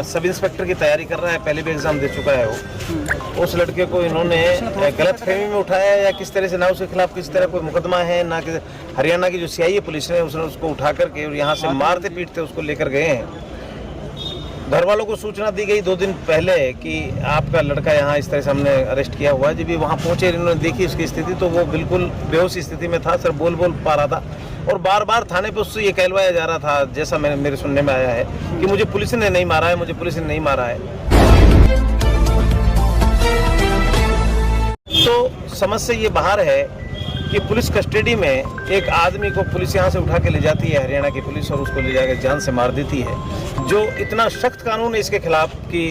Sub inspector की तैयारी कर रहा है, पहले भी एग्जाम दे चुका है वो। उस लड़के को इन्होंने गलत फहमी में उठाया या किस तरह से, ना उसके खिलाफ किस तरह कोई मुकदमा है ना कि हरियाणा की जो सीआईए पुलिस ने उसने उसको उठा करके और यहाँ से मारते पीटते उसको लेकर गए हैं। घर वालों को सूचना दी गई 2 दिन पहले कि आपका लड़का यहाँ इस तरह से हमने अरेस्ट किया हुआ है। जब भी वहाँ पहुँचे इन्होंने देखी उसकी स्थिति तो वो बिल्कुल बेहोश स्थिति में था, सिर्फ बोल पा रहा था और बार बार थाने पे उससे ये कहलवाया जा रहा था, जैसा मेरे सुनने में आया है कि मुझे पुलिस ने नहीं मारा है, मुझे पुलिस ने नहीं मारा है। तो समस्या ये बाहर है कि पुलिस कस्टडी में एक आदमी को पुलिस यहाँ से उठा के ले जाती है, हरियाणा की पुलिस, और उसको ले जाकर जान से मार देती है। जो इतना सख्त कानून है इसके खिलाफ कि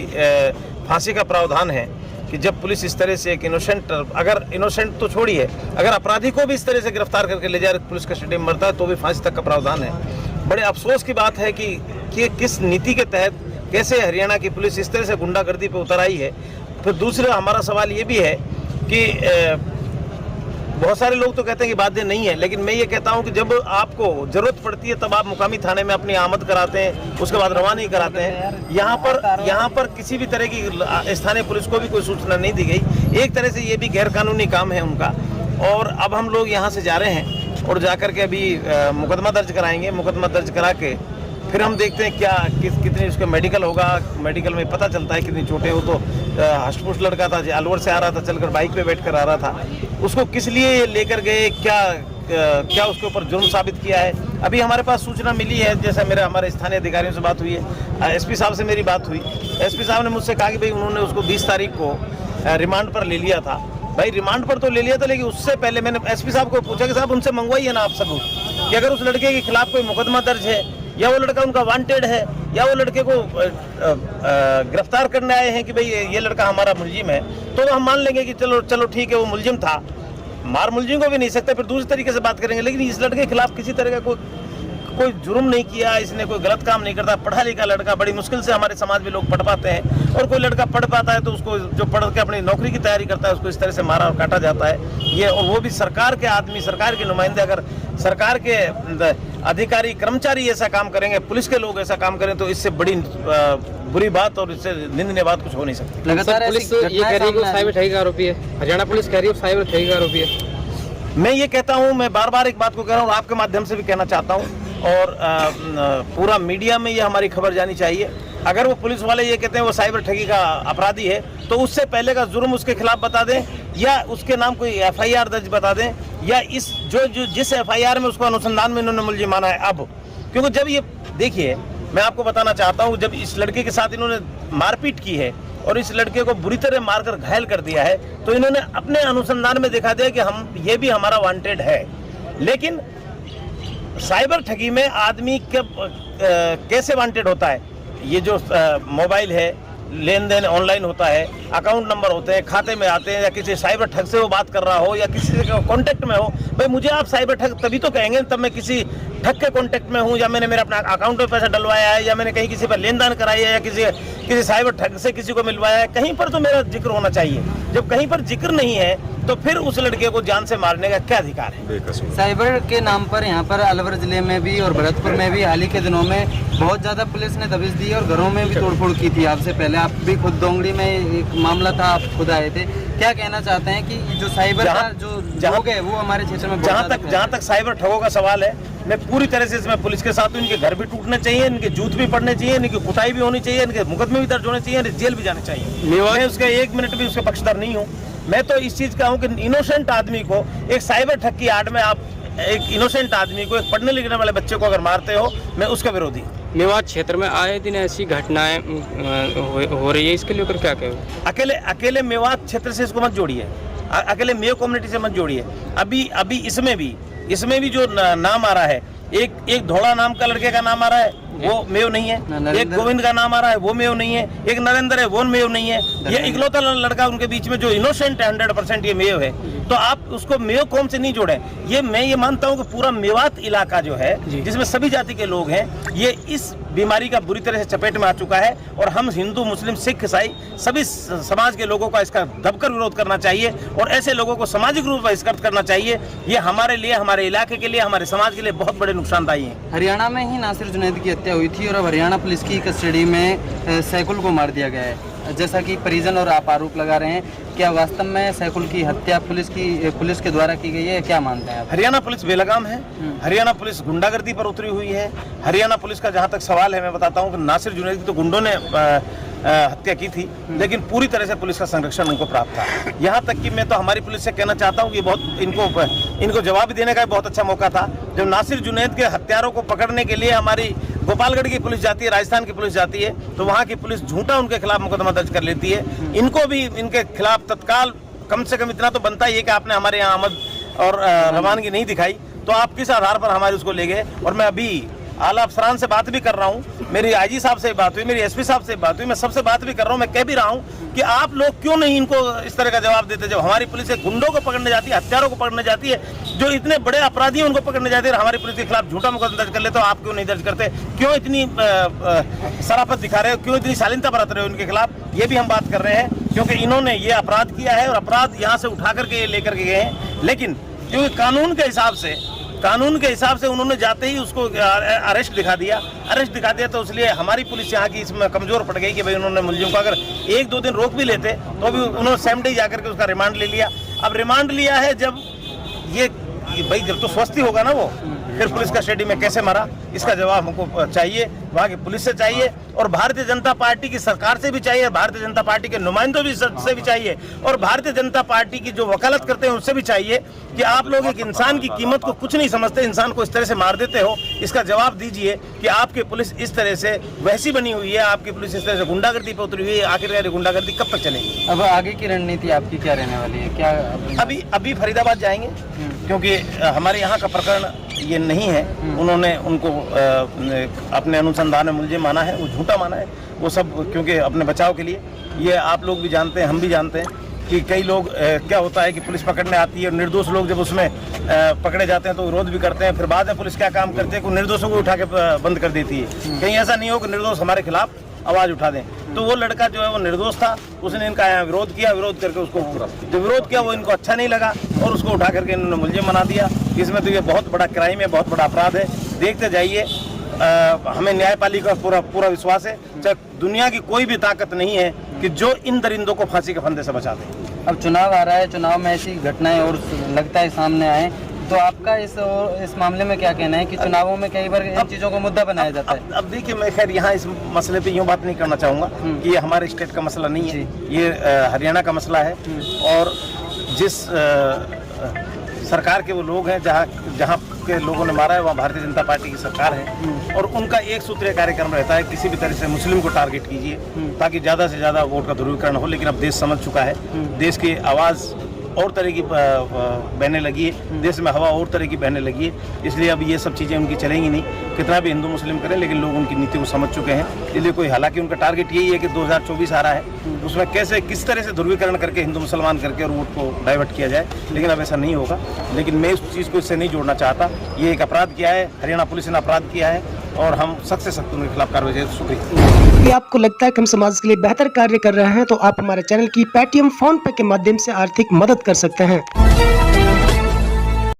फांसी का प्रावधान है कि जब पुलिस इस तरह से एक इनोसेंट, अगर इनोसेंट तो छोड़िए, अगर अपराधी को भी इस तरह से गिरफ्तार करके ले जाए पुलिस कस्टडी में मरता है तो भी फांसी तक का प्रावधान है। बड़े अफसोस की बात है कि किस नीति के तहत कैसे हरियाणा की पुलिस इस तरह से गुंडागर्दी पे उतर आई है। फिर दूसरा हमारा सवाल ये भी है कि बहुत सारे लोग तो कहते हैं कि बातें नहीं है, लेकिन मैं ये कहता हूं कि जब आपको जरूरत पड़ती है तब आप मुकामी थाने में अपनी आमद कराते हैं, उसके बाद रवाना कराते हैं। यहाँ पर किसी भी तरह की स्थानीय पुलिस को भी कोई सूचना नहीं दी गई। एक तरह से ये भी गैर कानूनी काम है उनका। और अब हम लोग यहाँ से जा रहे हैं और जाकर के अभी मुकदमा दर्ज कराएंगे। मुकदमा दर्ज करा के फिर हम देखते हैं क्या कितनी उसका मेडिकल होगा। मेडिकल में पता चलता है कितनी चोटें हो। तो हष्टपुष्ट लड़का था, अलवर से आ रहा था, चलकर बाइक पे बैठ कर आ रहा था। उसको किस लिए लेकर गए, क्या उसके ऊपर जुर्म साबित किया है, अभी हमारे पास सूचना मिली है। जैसा हमारे स्थानीय अधिकारियों से बात हुई है, एसपी साहब से मेरी बात हुई। एसपी साहब ने मुझसे कहा कि भाई उन्होंने उसको 20 तारीख को रिमांड पर ले लिया था। भाई रिमांड पर तो ले लिया था, लेकिन उससे पहले मैंने एसपी साहब को पूछा कि साहब उनसे मंगवाइए ना आप सबूत कि अगर उस लड़के के खिलाफ कोई मुकदमा दर्ज है या वो लड़का उनका वांटेड है या वो लड़के को गिरफ्तार करने आए हैं कि भाई ये लड़का हमारा मुलजिम है, तो हम मान लेंगे कि चलो ठीक है वो मुलजिम था। मार मुलजिम को भी नहीं सकते, फिर दूसरे तरीके से बात करेंगे। लेकिन इस लड़के के खिलाफ किसी तरह का कोई जुर्म नहीं किया, इसने कोई गलत काम नहीं करता। पढ़ा लिखा लड़का, बड़ी मुश्किल से हमारे समाज में लोग पढ़ पाते हैं, और कोई लड़का पढ़ पाता है तो उसको जो पढ़ के अपनी नौकरी की तैयारी करता है उसको इस तरह से मारा और काटा जाता है। ये और वो भी सरकार के आदमी, सरकार के नुमाइंदे। अगर सरकार के अधिकारी कर्मचारी ऐसा काम करेंगे, पुलिस के लोग ऐसा काम करें तो इससे बड़ी बुरी बात और इससे निंदनीय बात कुछ हो नहीं सकती। लगातार पुलिस ये कह रही है कि वो साइबर ठगी का आरोपी है, हरियाणा पुलिस कह रही है वो साइबर ठगी का आरोपी है। मैं ये कहता हूँ, मैं बार बार एक बात को कह रहा हूँ, आपके माध्यम से भी कहना चाहता हूँ, और पूरा मीडिया में ये हमारी खबर जानी चाहिए। अगर वो पुलिस वाले ये कहते हैं वो साइबर ठगी का अपराधी है तो उससे पहले का जुर्म उसके खिलाफ बता दें, या उसके नाम कोई एफआईआर दर्ज बता दें, या इस जिस एफआईआर में उसको अनुसंधान में इन्होंने मुलजिम माना है अब। क्योंकि जब ये देखिए, मैं आपको बताना चाहता हूँ, जब इस लड़के के साथ इन्होंने मारपीट की है और इस लड़के को बुरी तरह मारकर घायल कर दिया है, तो इन्होंने अपने अनुसंधान में दिखा दिया कि ये भी हमारा वांटेड है। लेकिन साइबर ठगी में आदमी कैसे वांटेड होता है? ये जो मोबाइल है, लेन देन ऑनलाइन होता है, अकाउंट नंबर होते हैं, खाते में आते हैं, या किसी साइबर ठग से वो बात कर रहा हो या किसी के कांटेक्ट में हो। भाई मुझे आप साइबर ठग तभी तो कहेंगे तब मैं किसी ठग के कांटेक्ट में हूँ, या मैंने मेरे अपना अकाउंट में पैसा डलवाया है, या मैंने कहीं किसी पर लेन देन कराया है, या किसी साइबर ठग से किसी को मिलवाया है। कहीं पर तो मेरा जिक्र होना चाहिए। जब कहीं पर जिक्र नहीं है तो फिर उस लड़के को जान से मारने का क्या अधिकार है? साइबर के नाम पर यहाँ पर अलवर जिले में भी और भरतपुर में भी हाल ही के दिनों में बहुत ज्यादा पुलिस ने दबिश दी और घरों में भी तोड़फोड़ की थी। आपसे पहले आप भी खुद दोंगड़ी में एक मामला था, आप खुद आए थे। क्या कहना चाहते हैं कि जो साइबर का जो लोग है वो हमारे क्षेत्र में जहाँ तक साइबर ठगों का सवाल है, मैं पूरी तरह से इसमें पुलिस के साथ हूँ। इनके घर भी टूटने चाहिए, इनके जूत भी पड़ने चाहिए, इनकी कुटाई भी होनी चाहिए, इनके मुकदमे भी दर्ज होने चाहिए, जेल भी जाने चाहिए। मैं उसके 1 मिनट भी उसके पक्षधर नहीं हूँ। मैं तो इस चीज का हूँ कि इनोसेंट आदमी को एक साइबर ठग की आड़ में आप एक इनोसेंट आदमी को, एक पढ़ने लिखने वाले बच्चे को अगर मारते हो, मैं उसका विरोधी। मेवात क्षेत्र में आए दिन ऐसी घटनाएं हो रही है, इसके लिए क्या कहें? अकेले मेवात क्षेत्र से इसको मत जोड़िए, अकेले मेयो कम्युनिटी से मत जोड़िए। अभी इसमें भी जो नाम आ रहा है, एक धोड़ा नाम का लड़के का नाम आ रहा है, वो मेयो नहीं है। एक गोविंद का नाम आ रहा है, वो मेयो नहीं है। एक नरेंद्र है, वो मेयो नहीं है। ये इकलौता लड़का उनके बीच में जो इनोसेंट है 100% ये मेयो है। तो आप उसको मेयो कौम से नहीं जोड़े। मैं ये मानता हूँ कि पूरा मेवात इलाका जो है, जिसमें सभी जाति के लोग हैं, ये इस बीमारी का बुरी तरह से चपेट में आ चुका है। और हम हिंदू, मुस्लिम, सिख, ईसाई सभी समाज के लोगों का इसका दबकर विरोध करना चाहिए और ऐसे लोगों को सामाजिक रूप से बहिष्कृत करना चाहिए। ये हमारे लिए, हमारे इलाके के लिए, हमारे समाज के लिए बहुत बड़े नुकसानदायी है। हरियाणा में ही नासिर जुनैद की हत्या हत्या हुई थी और अब हरियाणा पुलिस की कस्टडी में सैकुल को मार दिया गया है, जैसा कि परिजन और आप आरोप लगा रहे हैं, क्या वास्तव में सैकुल की हत्या पुलिस के द्वारा की गई है, क्या मानते हैं आप? हरियाणा पुलिस बेलगाम है, हरियाणा पुलिस गुंडागर्दी पर उतरी हुई है। हरियाणा पुलिस का जहां तक सवाल है, मैं बताता हूं कि नासिर जुनैद की तो गुंडों ने हत्या की थी, लेकिन पूरी तरह से पुलिस का संरक्षण उनको प्राप्त था। यहाँ तक कि मैं तो हमारी पुलिस से कहना चाहता हूँ कि बहुत इनको जवाब देने का बहुत अच्छा मौका था। जब नासिर जुनैद के हत्यारों को पकड़ने के लिए हमारी गोपालगढ़ की पुलिस जाती है, राजस्थान की पुलिस जाती है, तो वहाँ की पुलिस झूठा उनके खिलाफ मुकदमा दर्ज कर लेती है। इनको भी इनके खिलाफ तत्काल कम से कम इतना तो बनता ही है कि आपने हमारे यहाँ आमद और रवानगी नहीं दिखाई, तो आप किस आधार पर हमारे उसको ले गए। और मैं अभी आला अफसरान से बात भी कर रहा हूँ, मेरी आईजी साहब से बात हुई, मेरी एसपी साहब से बात हुई, मैं सबसे बात भी कर रहा हूँ। मैं कह भी रहा हूँ कि आप लोग क्यों नहीं इनको इस तरह का जवाब देते। जब हमारी पुलिस गुंडों को पकड़ने जाती है, हत्यारों को पकड़ने जाती है, जो इतने बड़े अपराधी उनको पकड़ने जाती है, हमारी पुलिस के खिलाफ झूठा मुकदमा दर्ज कर ले, तो आप क्यों नहीं दर्ज करते? क्यों इतनी शराफत दिखा रहे हो, क्यों इतनी शालीनता बरत रहे हो इनके खिलाफ? ये भी हम बात कर रहे हैं, क्योंकि इन्होंने ये अपराध किया है और अपराध यहाँ से उठा करके लेकर के गए हैं। लेकिन क्योंकि कानून के हिसाब से उन्होंने जाते ही उसको अरेस्ट दिखा दिया, तो इसलिए हमारी पुलिस यहाँ की इसमें कमजोर पड़ गई कि भाई उन्होंने मुलजिम को अगर 1-2 दिन रोक भी लेते तो भी उन्होंने सेम डे जाकर के उसका रिमांड ले लिया। अब रिमांड लिया है, जब ये भाई जब तो स्वस्थ ही होगा ना वो, फिर पुलिस कस्टडी में कैसे मरा, इसका जवाब हमको चाहिए, वहाँ की पुलिस से चाहिए और भारतीय जनता पार्टी की सरकार से भी चाहिए, भारतीय जनता पार्टी के नुमाइंदों से भी चाहिए और भारतीय जनता पार्टी की जो वकालत करते हैं उससे भी चाहिए कि आप लोग एक इंसान की कीमत को कुछ नहीं समझते, इंसान को इस तरह से मार देते हो। इसका जवाब दीजिए कि आपकी पुलिस इस तरह से वैसी बनी हुई है, आपकी पुलिस इस तरह से गुंडागर्दी पे उतरी हुई है, आखिर गुंडागर्दी कब तक चलेगी? अब आगे की रणनीति आपकी क्या रहने वाली है? क्या अभी फरीदाबाद जाएंगे, क्योंकि हमारे यहाँ का प्रकरण ये नहीं है। उन्होंने उनको अपने अनुसंधान में मुलजिम माना है, वो झूठा माना है, वो सब क्योंकि अपने बचाव के लिए। ये आप लोग भी जानते हैं, हम भी जानते हैं कि कई लोग क्या होता है कि पुलिस पकड़ने आती है और निर्दोष लोग जब उसमें पकड़े जाते हैं तो विरोध भी करते हैं, फिर बाद में पुलिस क्या काम करते हैं कि निर्दोषों को उठा के बंद कर देती है। कहीं ऐसा नहीं हो कि निर्दोष हमारे खिलाफ आवाज उठा दें। तो वो लड़का जो है वो निर्दोष था, उसने इनका यहाँ विरोध किया, विरोध करके उसको जो विरोध किया वो इनको अच्छा नहीं लगा और उसको उठा करके इन्होंने मुलजिम बना दिया। इसमें तो ये बहुत बड़ा क्राइम है, बहुत बड़ा अपराध है। देखते जाइए, हमें न्यायपालिका का पूरा विश्वास है, चाहे दुनिया की कोई भी ताकत नहीं है कि जो इन दरिंदों को फांसी के फंदे से बचा दे। अब चुनाव आ रहा है, चुनाव में ऐसी घटनाएं और लगता है सामने आए, तो आपका इस मामले में क्या कहना है कि चुनावों में कई बार इन चीज़ों को मुद्दा बनाया जाता है? अब देखिए, मैं खैर यहाँ इस मसले पे यूँ बात नहीं करना चाहूँगा कि ये हमारे स्टेट का मसला नहीं है, ये हरियाणा का मसला है। और जिस सरकार के वो लोग हैं, जहाँ के लोगों ने मारा है, वहाँ भारतीय जनता पार्टी की सरकार है और उनका एक सूत्रीय कार्यक्रम रहता है, किसी भी तरह से मुस्लिम को टारगेट कीजिए ताकि ज़्यादा से ज़्यादा वोट का ध्रुवीकरण हो। लेकिन अब देश समझ चुका है, देश की आवाज़ और तरह की बहने लगी है, देश में हवा और तरह की बहने लगी है, इसलिए अब ये सब चीज़ें उनकी चलेंगी नहीं, कितना भी हिंदू मुस्लिम करें, लेकिन लोग उनकी नीति को समझ चुके हैं। इसलिए कोई, हालांकि उनका टारगेट यही है कि 2024 आ रहा है, उसमें किस तरह से ध्रुवीकरण करके हिंदू मुसलमान करके और वोट को डाइवर्ट किया जाए, लेकिन अब ऐसा नहीं होगा। लेकिन मैं इस चीज़ को इससे नहीं जोड़ना चाहता। ये एक अपराध किया है, हरियाणा पुलिस ने अपराध किया है और हम सख्त से सख्त उनके खिलाफ कार्रवाई करें। शुक्रिया। यदि आपको लगता है कि हम समाज के लिए बेहतर कार्य कर रहे हैं तो आप हमारे चैनल की पेटीएम फोन पे के माध्यम से आर्थिक मदद कर सकते हैं।